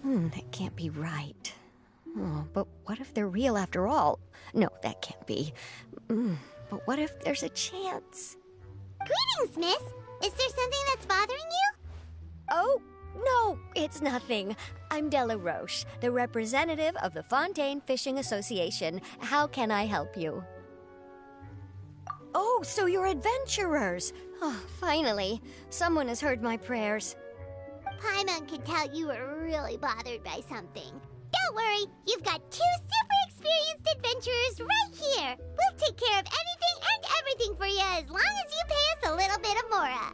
That can't be right. Oh, but what if they're real after all? No, that can't be. But what if there's a chance? Greetings, miss. Is there something that's bothering you? Oh, no, it's nothing. I'm Della Roche, the representative of the Fontaine Fishing Association. How can I help you? Oh, so you're adventurers. Oh, finally. Someone has heard my prayers. Paimon could tell you were really bothered by something. Don't worry, you've got 2 super experienced adventurers right here. We'll take care of anything and everything for you as long as you pay us a little bit of mora.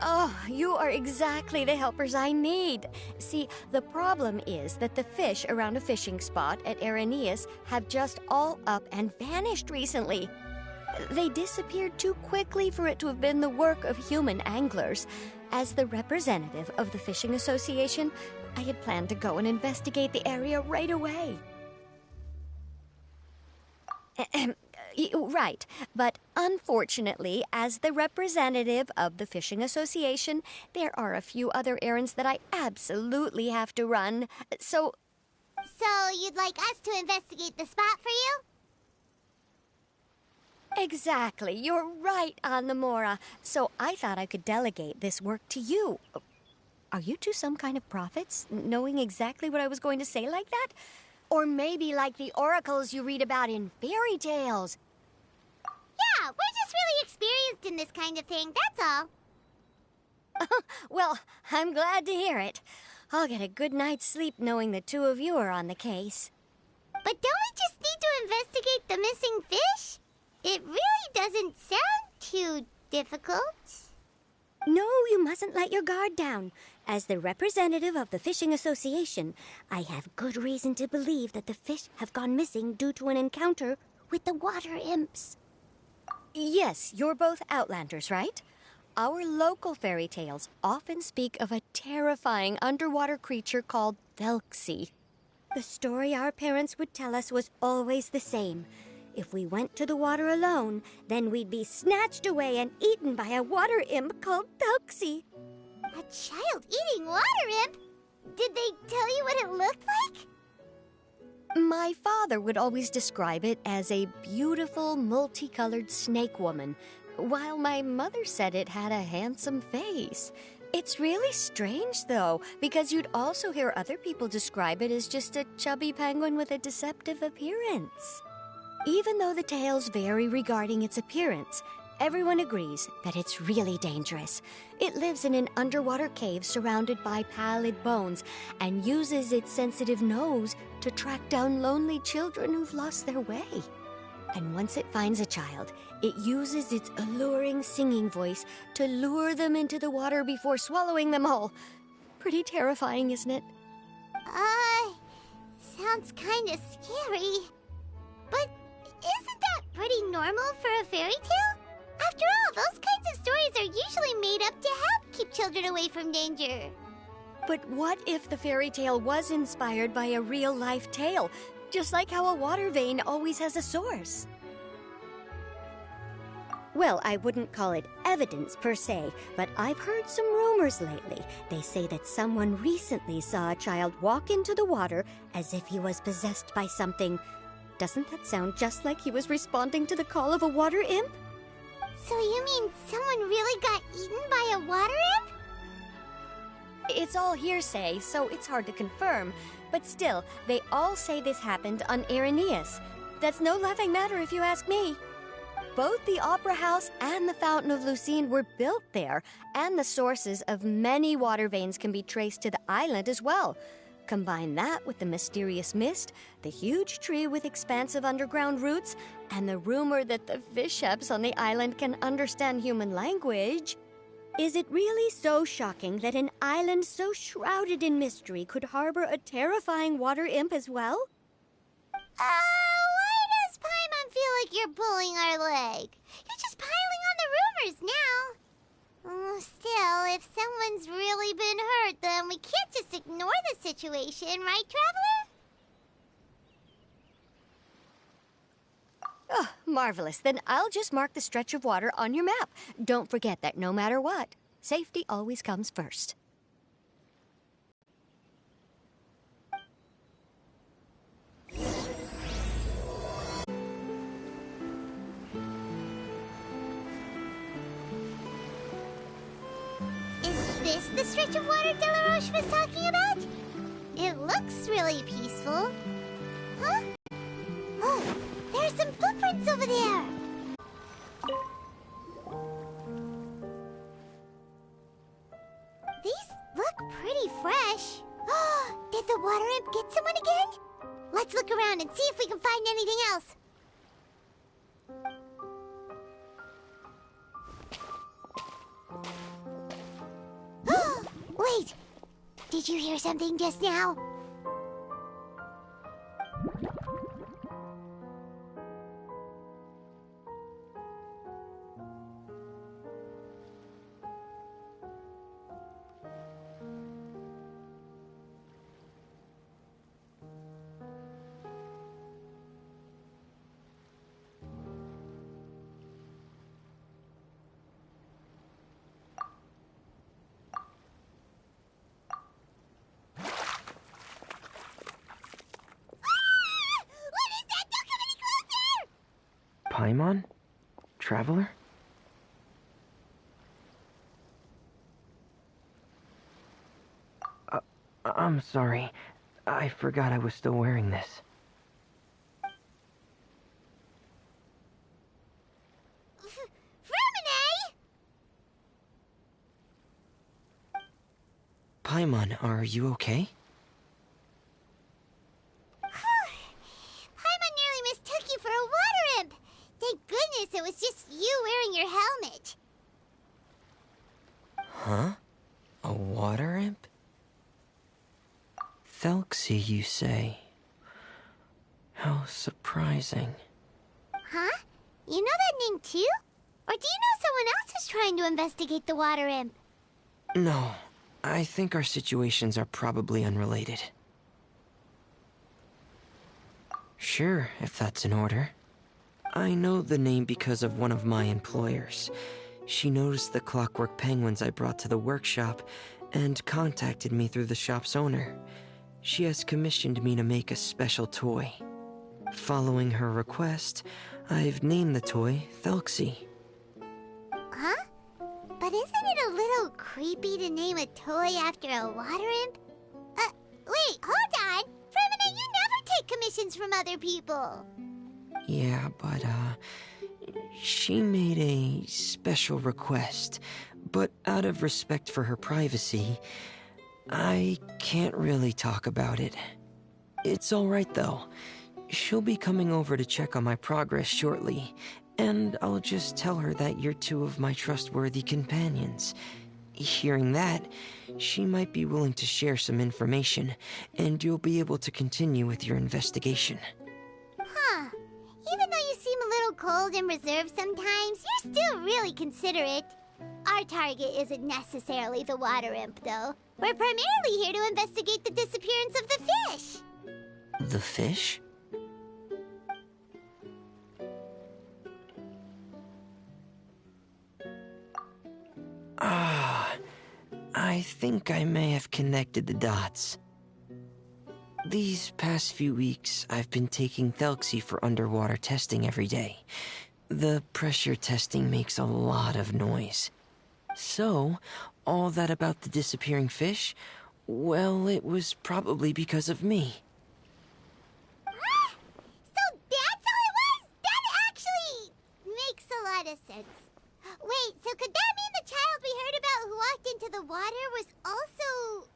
Oh, you are exactly the helpers I need. See, the problem is that the fish around a fishing spot at Irenaeus have just all up and vanished recently. They disappeared too quickly for it to have been the work of human anglers. As the representative of the Fishing Association, I had planned to go and investigate the area right away. Right, but unfortunately, as the representative of the Fishing Association, there are a few other errands that I absolutely have to run, so... So you'd like us to investigate the spot for you? Exactly, you're right on the mora, so I thought I could delegate this work to you. Are you two some kind of prophets, knowing exactly what I was going to say like that? Or maybe like the oracles you read about in fairy tales? Yeah, we're just really experienced in this kind of thing, that's all. Well, I'm glad to hear it. I'll get a good night's sleep knowing the two of you are on the case. But don't we just need to investigate the missing fish? It really doesn't sound too difficult. No, you mustn't let your guard down. As the representative of the Fishing Association, I have good reason to believe that the fish have gone missing due to an encounter with the water imps. Yes, you're both Outlanders, right? Our local fairy tales often speak of a terrifying underwater creature called Thelxie. The story our parents would tell us was always the same. If we went to the water alone, then we'd be snatched away and eaten by a water imp called Thelxie. A child-eating water imp? Did they tell you what it looked like? My father would always describe it as a beautiful, multicolored snake woman, while my mother said it had a handsome face. It's really strange, though, because you'd also hear other people describe it as just a chubby penguin with a deceptive appearance. Even though the tales vary regarding its appearance, everyone agrees that it's really dangerous. It lives in an underwater cave surrounded by pallid bones and uses its sensitive nose to track down lonely children who've lost their way. And once it finds a child, it uses its alluring singing voice to lure them into the water before swallowing them all. Pretty terrifying, isn't it? Sounds kinda scary. But isn't that pretty normal for a fairy tale? After all, those kinds of stories are usually made up to help keep children away from danger. But what if the fairy tale was inspired by a real-life tale, just like how a water vein always has a source? Well, I wouldn't call it evidence per se, but I've heard some rumors lately. They say that someone recently saw a child walk into the water as if he was possessed by something. Doesn't that sound just like he was responding to the call of a water imp? So you mean someone really got eaten by a water imp? It's all hearsay, so it's hard to confirm. But still, they all say this happened on Irenaeus. That's no laughing matter if you ask me. Both the Opera House and the Fountain of Lucine were built there, and the sources of many water veins can be traced to the island as well. Combine that with the mysterious mist, the huge tree with expansive underground roots, and the rumor that the fish chefs on the island can understand human language. Is it really so shocking that an island so shrouded in mystery could harbor a terrifying water imp as well? Why does Paimon feel like you're pulling our leg? You're just piling on the rumors now. Still, if someone's really been hurt, then we can't just ignore the situation, right, Traveler? Oh, marvelous. Then I'll just mark the stretch of water on your map. Don't forget that no matter what, safety always comes first. this the stretch of water Delaroche was talking about? It looks really peaceful. Huh? Oh, there are some footprints over there. These look pretty fresh. Did the water imp get someone again? Let's look around and see if we can find anything else. Wait! Did you hear something just now? Paimon? Traveler? I'm sorry. I forgot I was still wearing this. Paimon, are you okay? Paimon nearly mistook you for a water imp. Thank goodness it was just you wearing your helmet. Huh? A water imp? Thelxie, you say? How surprising. Huh? You know that name too? Or do you know someone else is trying to investigate the water imp? No, I think our situations are probably unrelated. Sure, if that's in order. I know the name because of one of my employers. She noticed the clockwork penguins I brought to the workshop and contacted me through the shop's owner. She has commissioned me to make a special toy. Following her request, I've named the toy Thelxie. Huh? But isn't it a little creepy to name a toy after a water imp? Wait, hold on! Fremina, you never take commissions from other people! Yeah, but, she made a special request, but out of respect for her privacy, I can't really talk about it. It's alright though. She'll be coming over to check on my progress shortly, and I'll just tell her that you're two of my trustworthy companions. Hearing that, she might be willing to share some information, and you'll be able to continue with your investigation. Huh. Even though you seem a little cold and reserved sometimes, you're still really considerate. Our target isn't necessarily the water imp, though. We're primarily here to investigate the disappearance of the fish. The fish? I think I may have connected the dots. These past few weeks, I've been taking Thelxie for underwater testing every day. The pressure testing makes a lot of noise. So, all that about the disappearing fish, well, it was probably because of me. So that's how it was? That actually makes a lot of sense. Wait, so could that mean the child we heard about who walked into the water was also...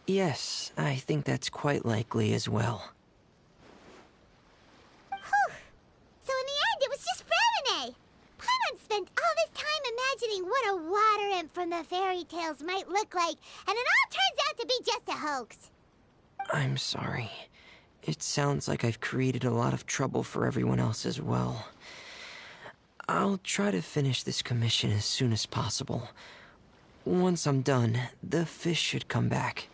Yes, I think that's quite likely as well. Whew. So in the end, it was just Fremine. Paimon spent all this time imagining what a water imp from the fairy tales might look like, and it all turns out to be just a hoax. I'm sorry. It sounds like I've created a lot of trouble for everyone else as well. I'll try to finish this commission as soon as possible. Once I'm done, the fish should come back.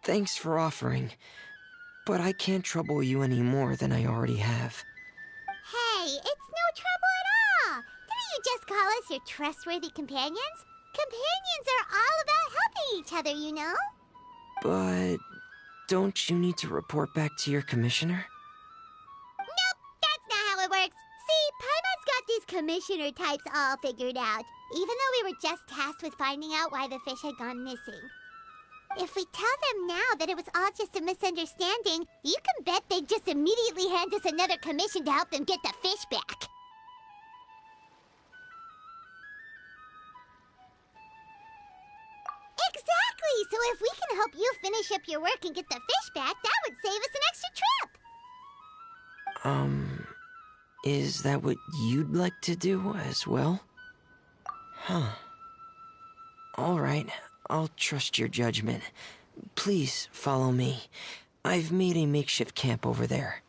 Thanks for offering, but I can't trouble you any more than I already have. Hey, it's no trouble at all. Didn't you just call us your trustworthy companions? Companions are all about helping each other, you know? But don't you need to report back to your commissioner? Nope, that's not how it works. See, Paimon's got these commissioner types all figured out, even though we were just tasked with finding out why the fish had gone missing. If we tell them now that it was all just a misunderstanding, you can bet they'd just immediately hand us another commission to help them get the fish back. Exactly! So if we can help you finish up your work and get the fish back, that would save us an extra trip! Is that what you'd like to do as well? Huh. All right, I'll trust your judgment. Please follow me. I've made a makeshift camp over there.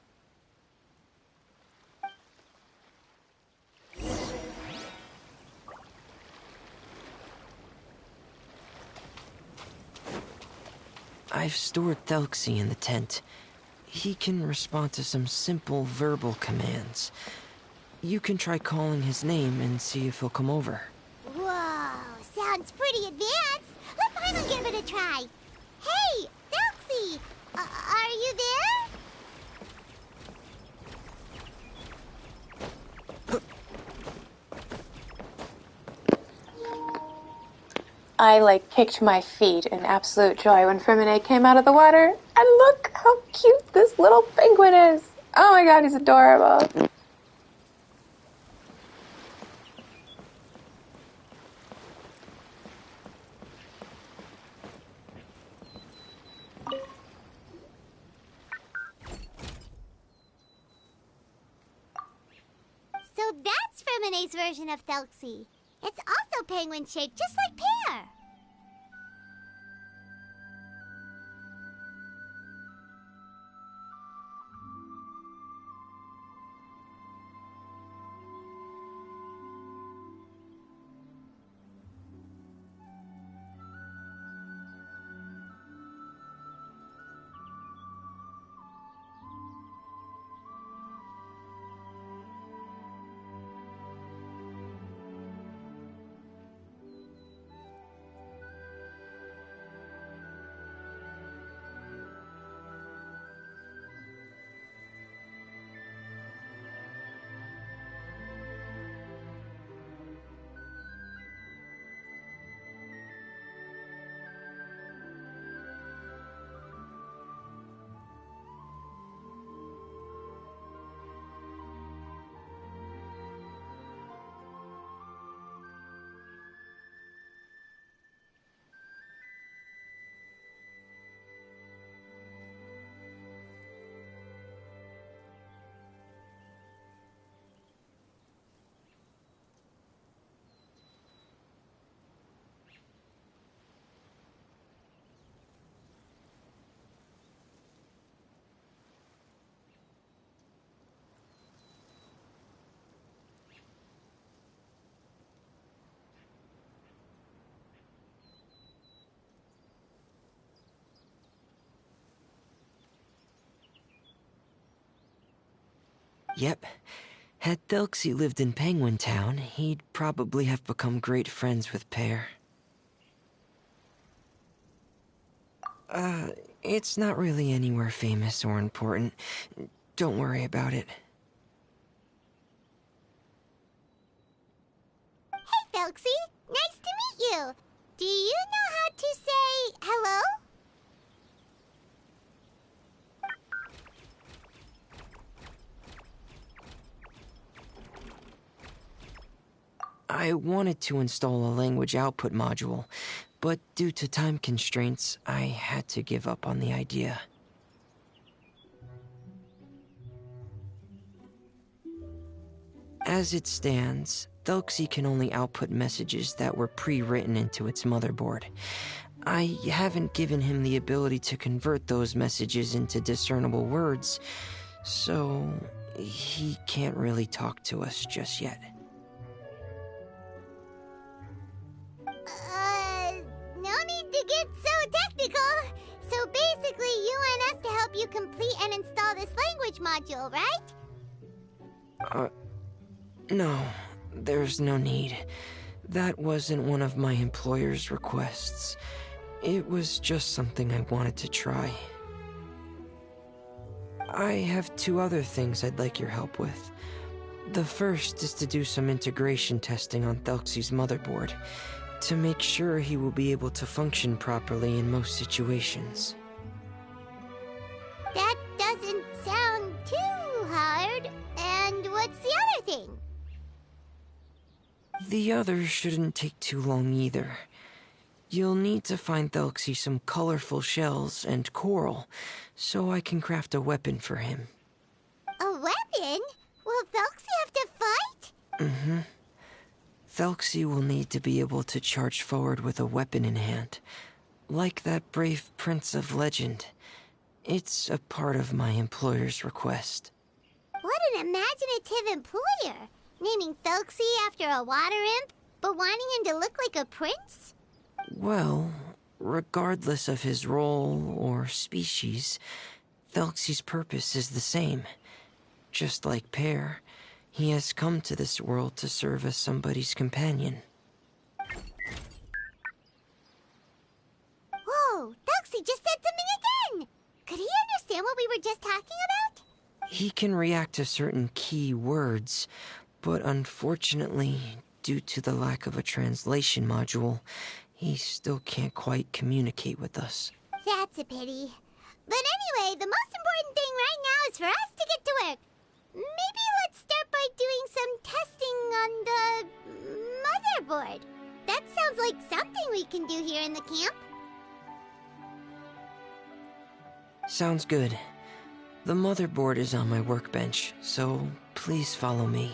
I've stored Thelxie in the tent. He can respond to some simple verbal commands. You can try calling his name and see if he'll come over. Whoa, sounds pretty advanced. Let Paimon give it a try. Hey, Thelxie, are you there? I kicked my feet in absolute joy when Freminet came out of the water. And look how cute this little penguin is. Oh my god, he's adorable. So that's Freminet's version of Thelxie. It's also penguin-shaped, just like Pear. Yep. Had Thelxie lived in Penguin Town, he'd probably have become great friends with Pear. It's not really anywhere famous or important. Don't worry about it. Hey, Thelxie. Nice to meet you. Do you know how to say hello? I wanted to install a language output module, but due to time constraints, I had to give up on the idea. As it stands, Thelxie can only output messages that were pre-written into its motherboard. I haven't given him the ability to convert those messages into discernible words, so he can't really talk to us just yet. No need to get so technical. So basically, you want us to help you complete and install this language module, right? No, there's no need. That wasn't one of my employer's requests. It was just something I wanted to try. I have 2 other things I'd like your help with. The first is to do some integration testing on Thelxie's motherboard, to make sure he will be able to function properly in most situations. That doesn't sound too hard. And what's the other thing? The other shouldn't take too long either. You'll need to find Thelxie some colorful shells and coral, so I can craft a weapon for him. A weapon? Will Thelxie have to fight? Mm-hmm. Thelxie will need to be able to charge forward with a weapon in hand, like that brave prince of legend. It's a part of my employer's request. What an imaginative employer! Naming Thelxie after a water imp, but wanting him to look like a prince? Well, regardless of his role or species, Thelxie's purpose is the same. Just like Pear, he has come to this world to serve as somebody's companion. Whoa, Thelxie just said something again! Could he understand what we were just talking about? He can react to certain key words, but unfortunately, due to the lack of a translation module, he still can't quite communicate with us. That's a pity. But anyway, the most important thing right now is for us to get to work. Maybe let's start by doing some testing on the motherboard. That sounds like something we can do here in the camp. Sounds good. The motherboard is on my workbench, so please follow me.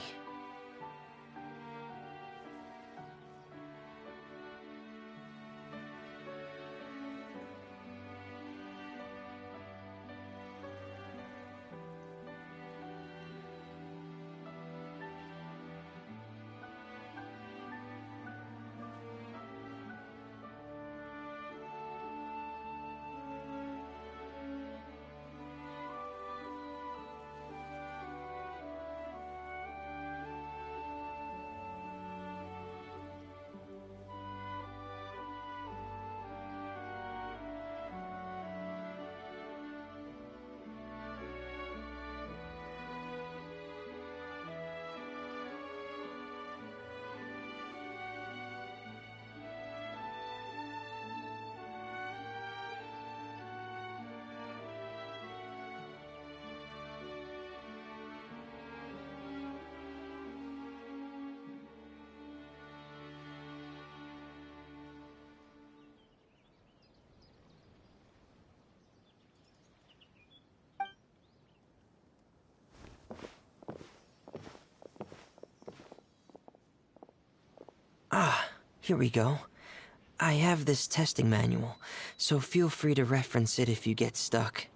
Here we go. I have this testing manual, so feel free to reference it if you get stuck.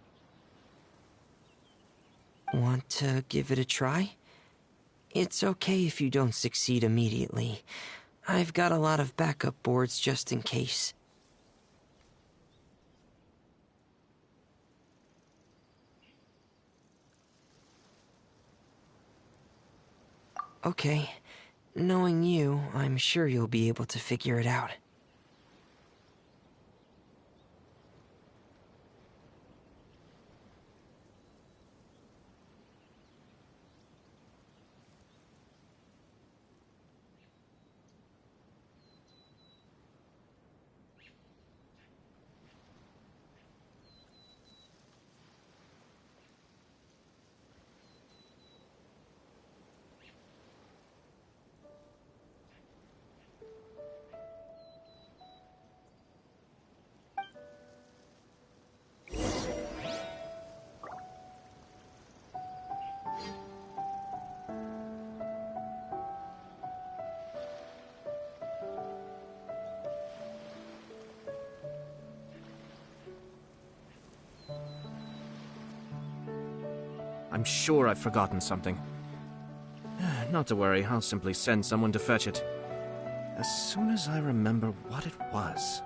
Want to give it a try? It's okay if you don't succeed immediately. I've got a lot of backup boards just in case. Okay. Knowing you, I'm sure you'll be able to figure it out. I'm sure I've forgotten something. Not to worry, I'll simply send someone to fetch it. As soon as I remember what it was.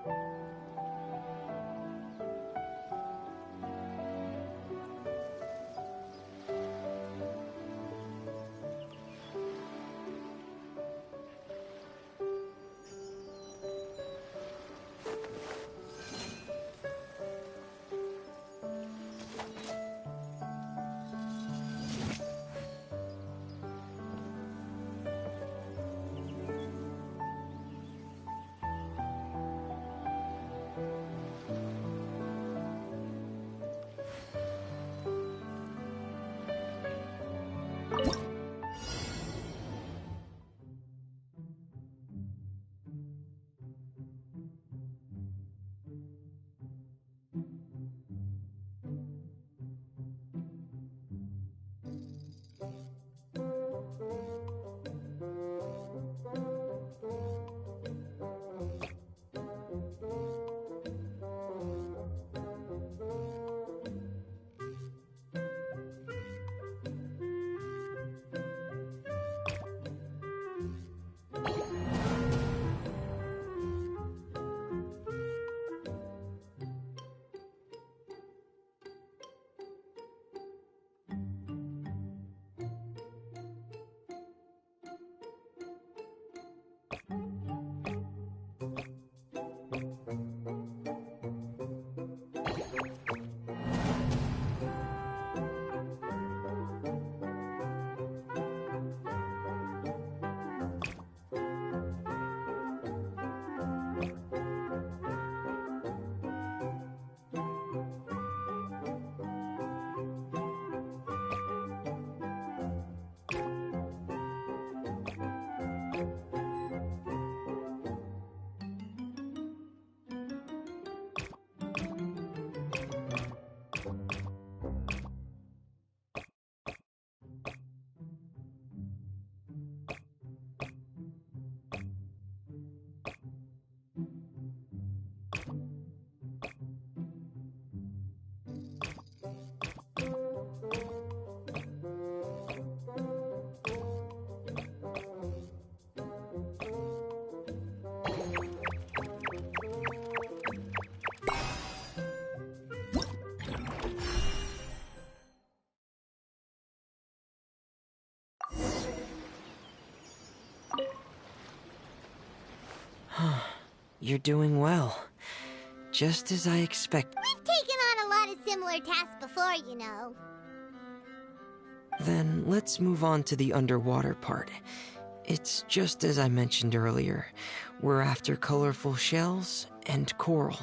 you're doing well. Just as I expect. We've taken on a lot of similar tasks before, you know. Then let's move on to the underwater part. It's just as I mentioned earlier. We're after colorful shells and coral.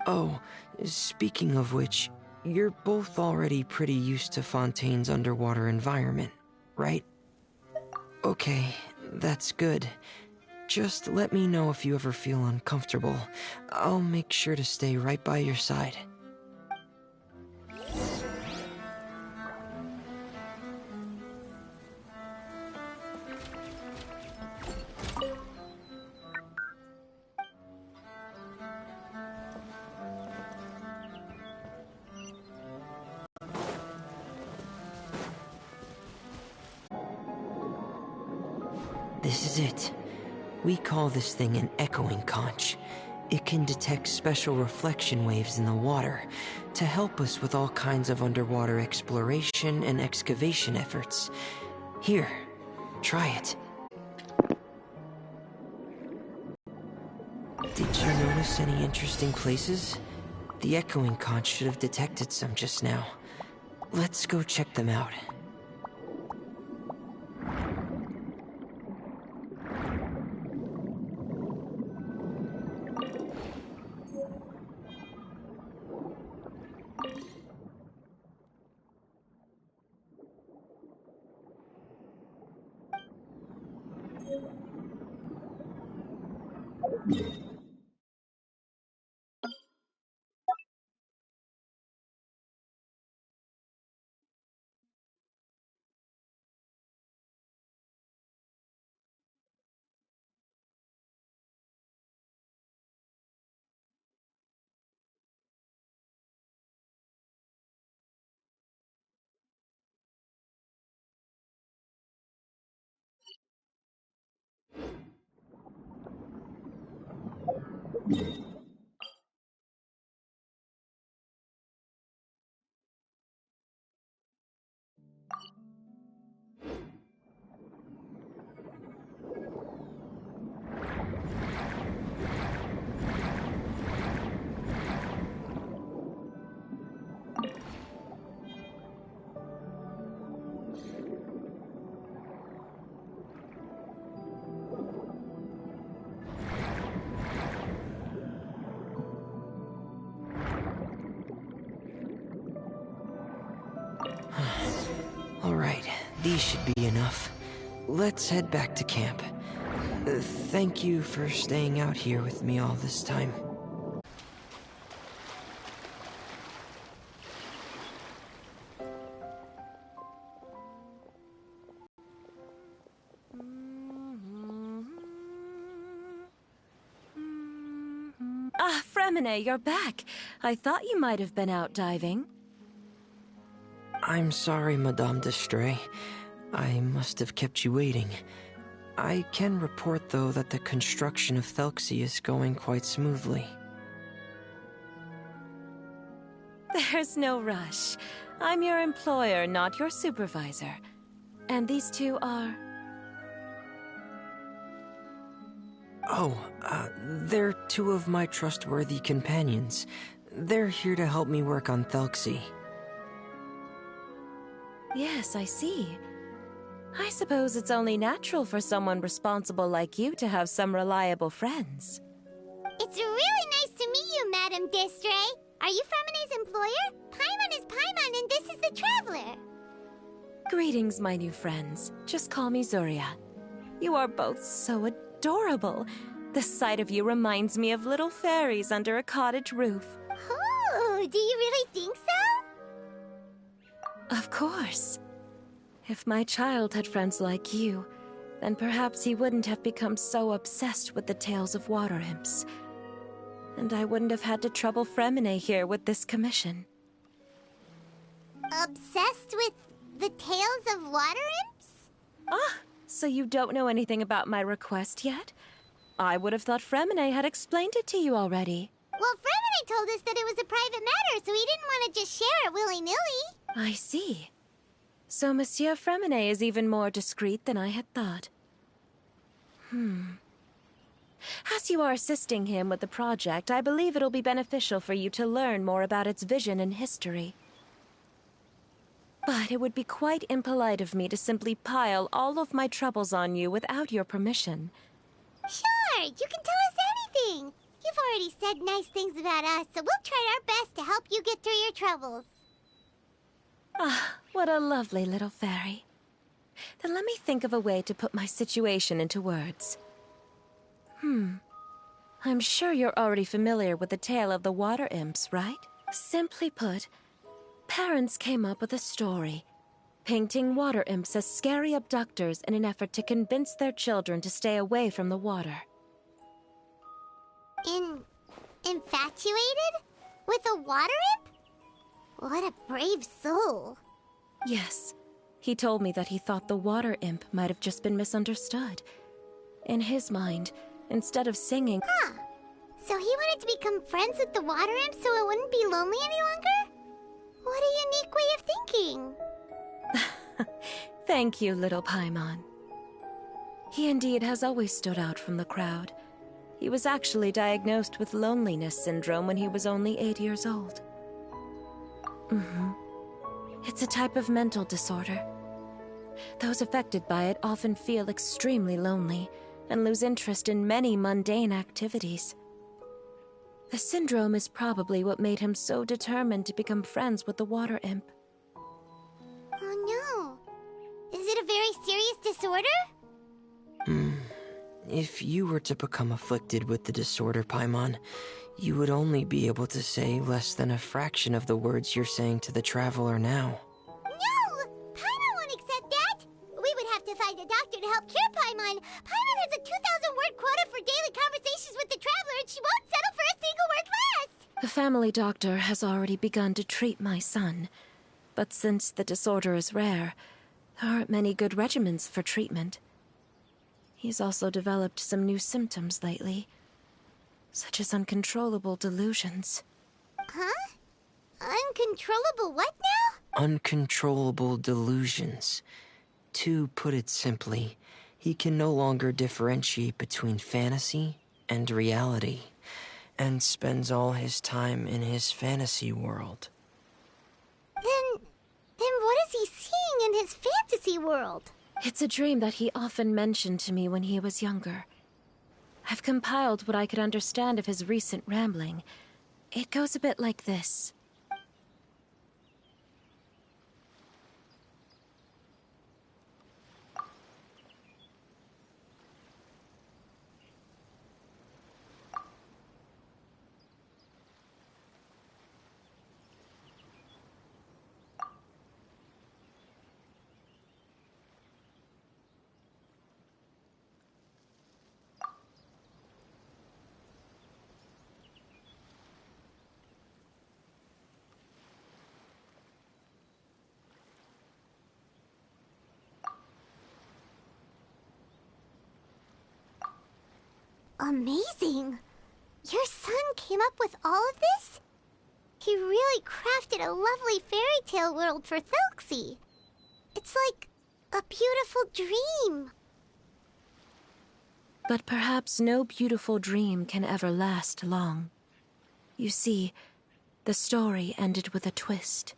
Oh, speaking of which, you're both already pretty used to Fontaine's underwater environment, right? Okay, that's good. Just let me know if you ever feel uncomfortable. I'll make sure to stay right by your side. This is it. We call this thing an echoing conch. It can detect special reflection waves in the water to help us with all kinds of underwater exploration and excavation efforts. Here, try it. Did you notice any interesting places? The echoing conch should have detected some just now. Let's go check them out. Alright, these should be enough. Let's head back to camp. Thank you for staying out here with me all this time. Ah, Fremine, you're back. I thought you might have been out diving. I'm sorry, Madame d'Estrée. I must have kept you waiting. I can report, though, that the construction of Thelxie is going quite smoothly. There's no rush. I'm your employer, not your supervisor. And these two are... Oh, they're two of my trustworthy companions. They're here to help me work on Thelxie. Yes, I see. I suppose it's only natural for someone responsible like you to have some reliable friends. It's really nice to meet you, Madame d'Estrée. Are you Fremine's employer? Paimon is Paimon, and this is the Traveler. Greetings, my new friends. Just call me Zuria. You are both so adorable. The sight of you reminds me of little fairies under a cottage roof. Oh, do you really think so? Of course. If my child had friends like you, then perhaps he wouldn't have become so obsessed with the tales of water imps. And I wouldn't have had to trouble Fremine here with this commission. Obsessed with the tales of water imps? Ah, so you don't know anything about my request yet? I would have thought Fremine had explained it to you already. Well, Fremine told us that it was a private matter, so he didn't want to just share it willy-nilly. I see. So Monsieur Freminet is even more discreet than I had thought. As you are assisting him with the project, I believe it'll be beneficial for you to learn more about its vision and history. But it would be quite impolite of me to simply pile all of my troubles on you without your permission. Sure, you can tell us anything. You've already said nice things about us, so we'll try our best to help you get through your troubles. Ah, what a lovely little fairy. Then let me think of a way to put my situation into words. I'm sure you're already familiar with the tale of the water imps, right? Simply put, parents came up with a story, painting water imps as scary abductors in an effort to convince their children to stay away from the water. Infatuated? With a water imp? What a brave soul. Yes, he told me that he thought the water imp might have just been misunderstood. In his mind, instead of singing... Huh. So he wanted to become friends with the water imp so it wouldn't be lonely any longer? What a unique way of thinking. Thank you, little Paimon. He indeed has always stood out from the crowd. He was actually diagnosed with loneliness syndrome when he was only 8 years old. It's a type of mental disorder. Those affected by it often feel extremely lonely and lose interest in many mundane activities. The syndrome is probably what made him so determined to become friends with the water imp. Oh no. Is it a very serious disorder? If you were to become afflicted with the disorder, Paimon, you would only be able to say less than a fraction of the words you're saying to the traveler now. No! Paimon won't accept that! We would have to find a doctor to help cure Paimon. Paimon has a 2,000-word quota for daily conversations with the traveler, and she won't settle for a single word less! The family doctor has already begun to treat my son, but since the disorder is rare, there aren't many good regimens for treatment. He's also developed some new symptoms lately, such as uncontrollable delusions. Huh? Uncontrollable what now? Uncontrollable delusions. To put it simply, he can no longer differentiate between fantasy and reality, and spends all his time in his fantasy world. Then what is he seeing in his fantasy world? It's a dream that he often mentioned to me when he was younger. I've compiled what I could understand of his recent rambling. It goes a bit like this. Amazing! Your son came up with all of this? He really crafted a lovely fairy tale world for Thelxie. It's like a beautiful dream. But perhaps no beautiful dream can ever last long. You see, the story ended with a twist.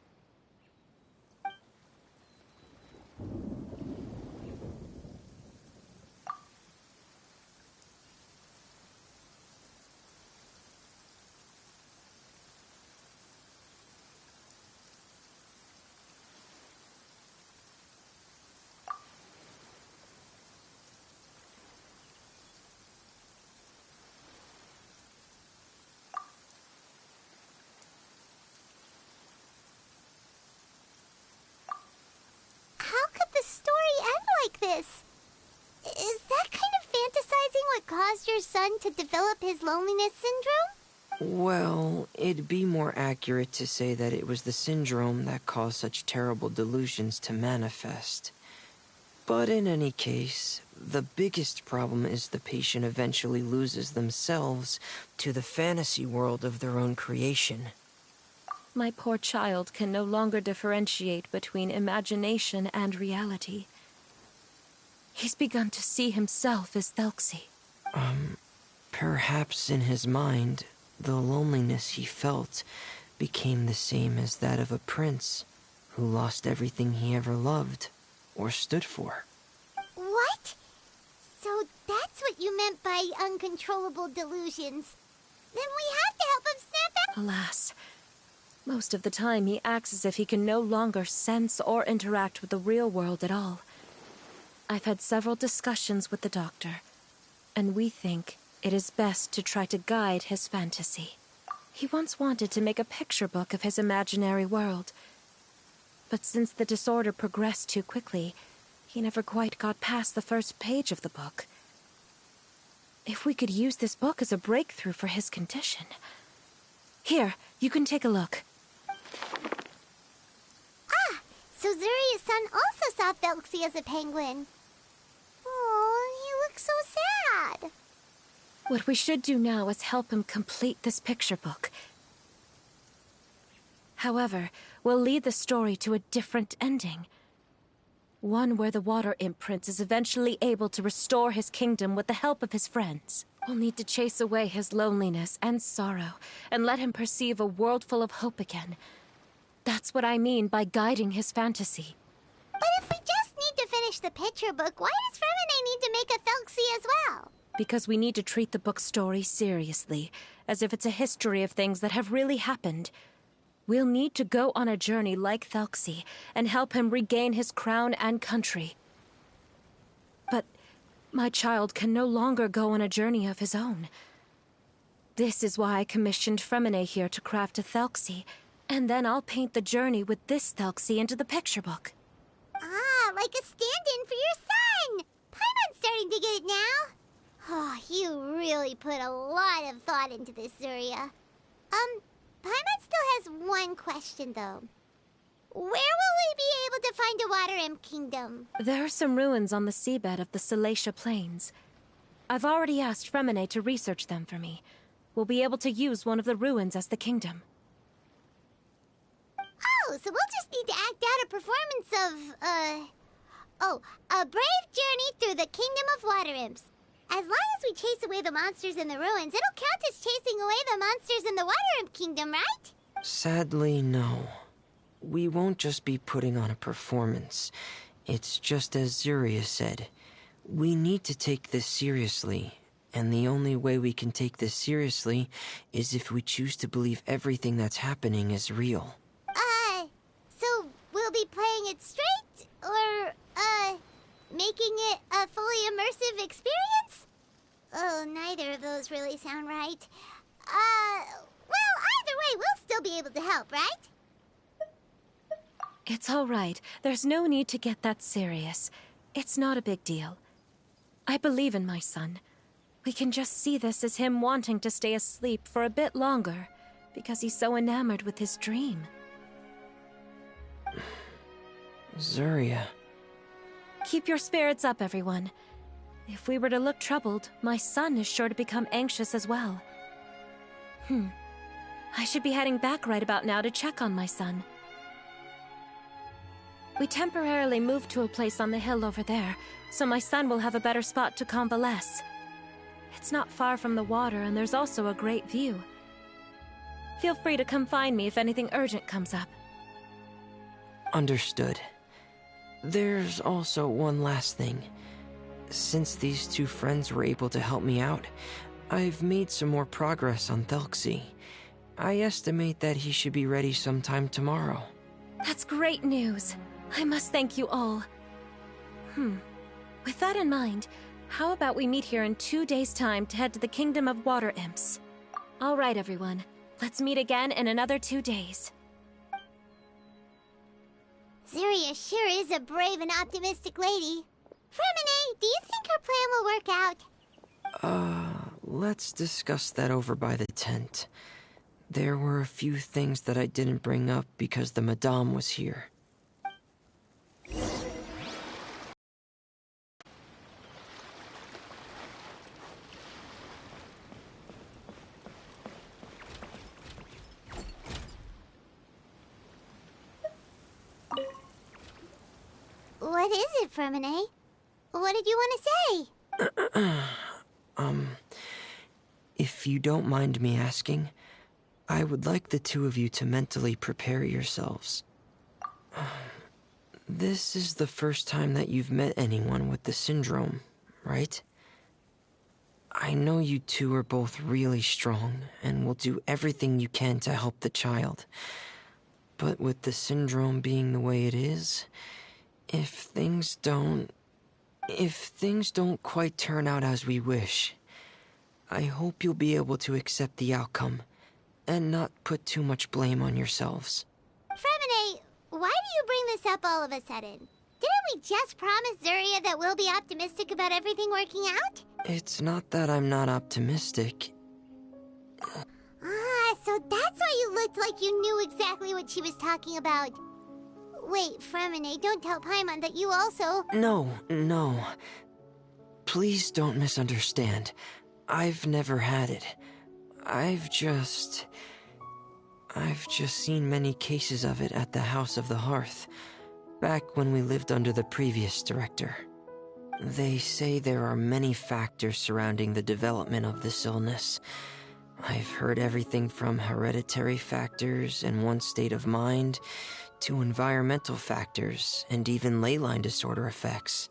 How could the story end like this? Is that kind of fantasizing what caused your son to develop his loneliness syndrome? Well, it'd be more accurate to say that it was the syndrome that caused such terrible delusions to manifest. But in any case, the biggest problem is the patient eventually loses themselves to the fantasy world of their own creation. My poor child can no longer differentiate between imagination and reality. He's begun to see himself as Thelxie. Perhaps in his mind, the loneliness he felt became the same as that of a prince who lost everything he ever loved or stood for. What? So that's what you meant by uncontrollable delusions. Then we have to help him snap out. Alas, most of the time he acts as if he can no longer sense or interact with the real world at all. I've had several discussions with the doctor, and we think it is best to try to guide his fantasy. He once wanted to make a picture book of his imaginary world, but since the disorder progressed too quickly, he never quite got past the first page of the book. If we could use this book as a breakthrough for his condition... Here, you can take a look. Ah, so Zuria's son also saw Thelxie as a penguin. Oh, he looks so sad. What we should do now is help him complete this picture book. However, we'll lead the story to a different ending. One where the Water Imp Prince is eventually able to restore his kingdom with the help of his friends. We'll need to chase away his loneliness and sorrow, and let him perceive a world full of hope again. That's what I mean by guiding his fantasy. But if we just need to finish the picture book, why does Fremine need to make a Thelxie as well? Because we need to treat the book's story seriously, as if it's a history of things that have really happened. We'll need to go on a journey like Thelxie, and help him regain his crown and country. But my child can no longer go on a journey of his own. This is why I commissioned Fremine here to craft a Thelxie, and then I'll paint the journey with this Thelxie into the picture book. Ah, like a stand-in for your son! Paimon's starting to get it now. Oh, you really put a lot of thought into this, Zuria. Paimon still has one question, though. Where will we be able to find a Water Imp Kingdom? There are some ruins on the seabed of the Thelxie Plains. I've already asked Fremine to research them for me. We'll be able to use one of the ruins as the kingdom. Oh, so we'll just need to act out a performance of, a brave journey through the Kingdom of Water Imps. As long as we chase away the monsters in the ruins, it'll count as chasing away the monsters in the Water Imp Kingdom, right? Sadly, no. We won't just be putting on a performance. It's just as Zuria said. We need to take this seriously, and the only way we can take this seriously is if we choose to believe everything that's happening is real. So we'll be playing it straight, or, making it a fully immersive experience? Oh, neither of those really sound right. Well, either way, we'll still be able to help, right? It's all right. There's no need to get that serious. It's not a big deal. I believe in my son. We can just see this as him wanting to stay asleep for a bit longer, because he's so enamored with his dream. Zuria. Keep your spirits up, everyone. If we were to look troubled, my son is sure to become anxious as well. I should be heading back right about now to check on my son. We temporarily moved to a place on the hill over there, so my son will have a better spot to convalesce. It's not far from the water, and there's also a great view. Feel free to come find me if anything urgent comes up. Understood. There's also one last thing. Since these two friends were able to help me out, I've made some more progress on Thelxie. I estimate that he should be ready sometime tomorrow. That's great news. I must thank you all. With that in mind, how about we meet here in 2 days' time to head to the Kingdom of Water Imps? All right, everyone. Let's meet again in another 2 days. Zuria sure is a brave and optimistic lady. Fremine, do you think her plan will work out? Let's discuss that over by the tent. There were a few things that I didn't bring up because the Madame was here. What is it, Fremine? What did you want to say? If you don't mind me asking, I would like the two of you to mentally prepare yourselves. This is the first time that you've met anyone with the syndrome, right? I know you two are both really strong and will do everything you can to help the child. But with the syndrome being the way it is, if things don't quite turn out as we wish, I hope you'll be able to accept the outcome and not put too much blame on yourselves. Fremine, why do you bring this up all of a sudden? Didn't we just promise Zuria that we'll be optimistic about everything working out? It's not that I'm not optimistic. So that's why you looked like you knew exactly what she was talking about. Wait, Fremine, don't tell Paimon that you also... No. Please don't misunderstand. I've never had it. I've just seen many cases of it at the House of the Hearth, back when we lived under the previous director. They say there are many factors surrounding the development of this illness. I've heard everything from hereditary factors and one's state of mind, to environmental factors, and even ley line disorder effects.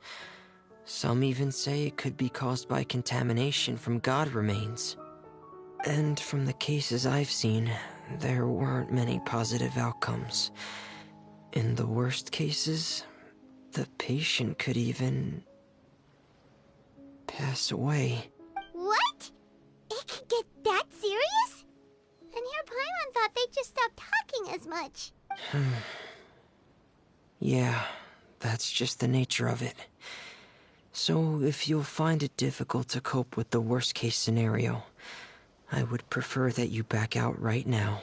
Some even say it could be caused by contamination from god remains. And from the cases I've seen, there weren't many positive outcomes. In the worst cases, the patient could even pass away. What? It could get that serious? And here Paimon thought they'd just stop talking as much. Yeah, that's just the nature of it. So if you'll find it difficult to cope with the worst case scenario, I would prefer that you back out right now.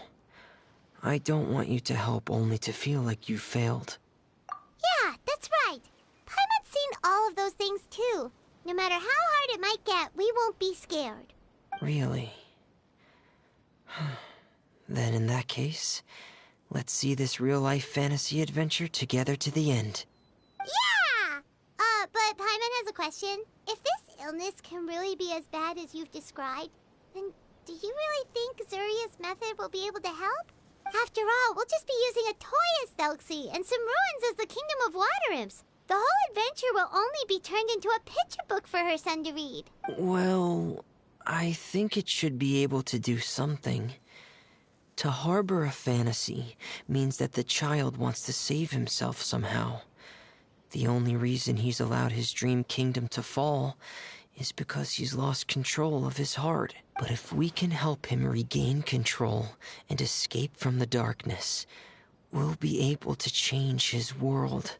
I don't want you to help only to feel like you failed. Yeah, that's right. Paimon's seen all of those things too. No matter how hard it might get, we won't be scared. Really? Then in that case, let's see this real-life fantasy adventure together to the end. Yeah! But Paimon has a question. If this illness can really be as bad as you've described, then do you really think Zuria's method will be able to help? After all, we'll just be using a toy as Thelxie and some ruins as the Kingdom of Water Imps. The whole adventure will only be turned into a picture book for her son to read. Well, I think it should be able to do something. To harbor a fantasy means that the child wants to save himself somehow. The only reason he's allowed his dream kingdom to fall is because he's lost control of his heart. But if we can help him regain control and escape from the darkness, we'll be able to change his world.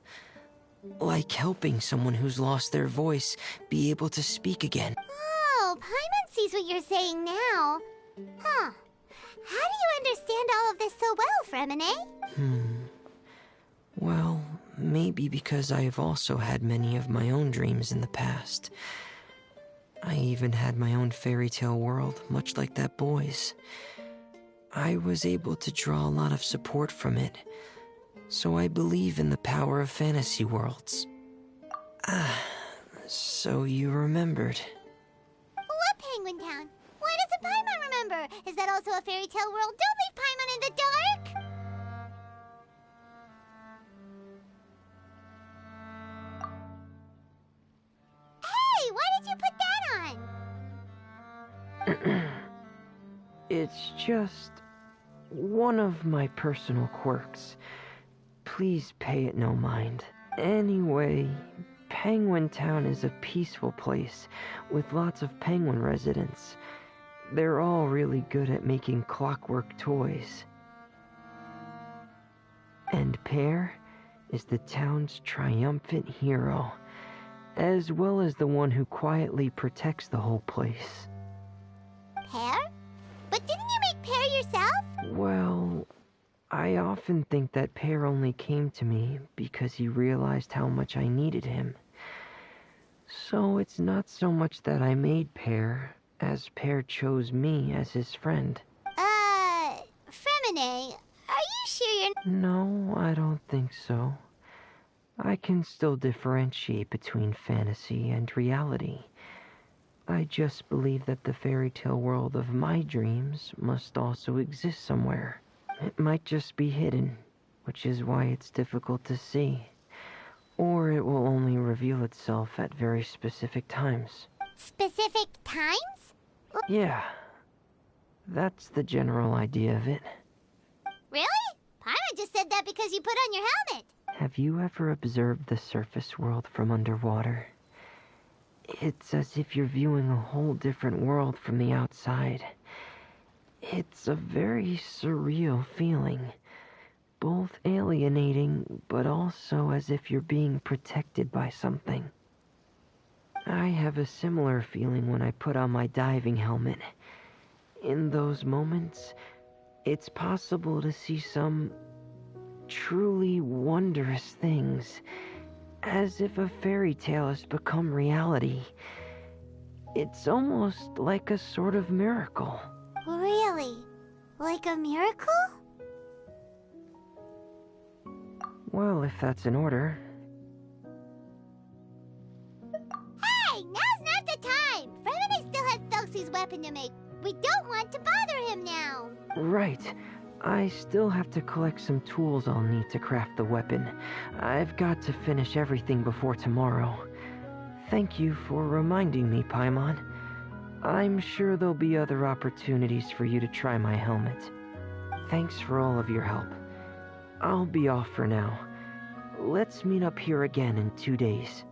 Like helping someone who's lost their voice be able to speak again. Oh, Paimon sees what you're saying now. Huh. How do you understand all of this so well, Fremine? Well, maybe because I have also had many of my own dreams in the past. I even had my own fairy tale world, much like that boy's. I was able to draw a lot of support from it, so I believe in the power of fantasy worlds. So you remembered. What Penguin Town? Why doesn't Paimon remember? Is that also a fairy tale world? Don't leave Paimon in the dark! Hey, why did you put that on? It's just one of my personal quirks. Please pay it no mind. Anyway, Penguin Town is a peaceful place with lots of penguin residents. They're all really good at making clockwork toys. And Pear is the town's triumphant hero, as well as the one who quietly protects the whole place. Pear? But didn't you make Pear yourself? Well, I often think that Pear only came to me because he realized how much I needed him. So it's not so much that I made Pear, as Pear chose me as his friend. Fremine, are you sure you're... No, I don't think so. I can still differentiate between fantasy and reality. I just believe that the fairy tale world of my dreams must also exist somewhere. It might just be hidden, which is why it's difficult to see. Or it will only reveal itself at very specific times. Specific times? Yeah, that's the general idea of it. Really? Paimon just said that because you put on your helmet. Have you ever observed the surface world from underwater? It's as if you're viewing a whole different world from the outside. It's a very surreal feeling. Both alienating, but also as if you're being protected by something. I have a similar feeling when I put on my diving helmet. In those moments, it's possible to see some truly wondrous things, as if a fairy tale has become reality. It's almost like a sort of miracle. Really? Like a miracle? Well, if that's in order. Hey, now's not the time! Fremine still has Thelxie's weapon to make. We don't want to bother him now. Right. I still have to collect some tools I'll need to craft the weapon. I've got to finish everything before tomorrow. Thank you for reminding me, Paimon. I'm sure there'll be other opportunities for you to try my helmet. Thanks for all of your help. I'll be off for now. Let's meet up here again in 2 days.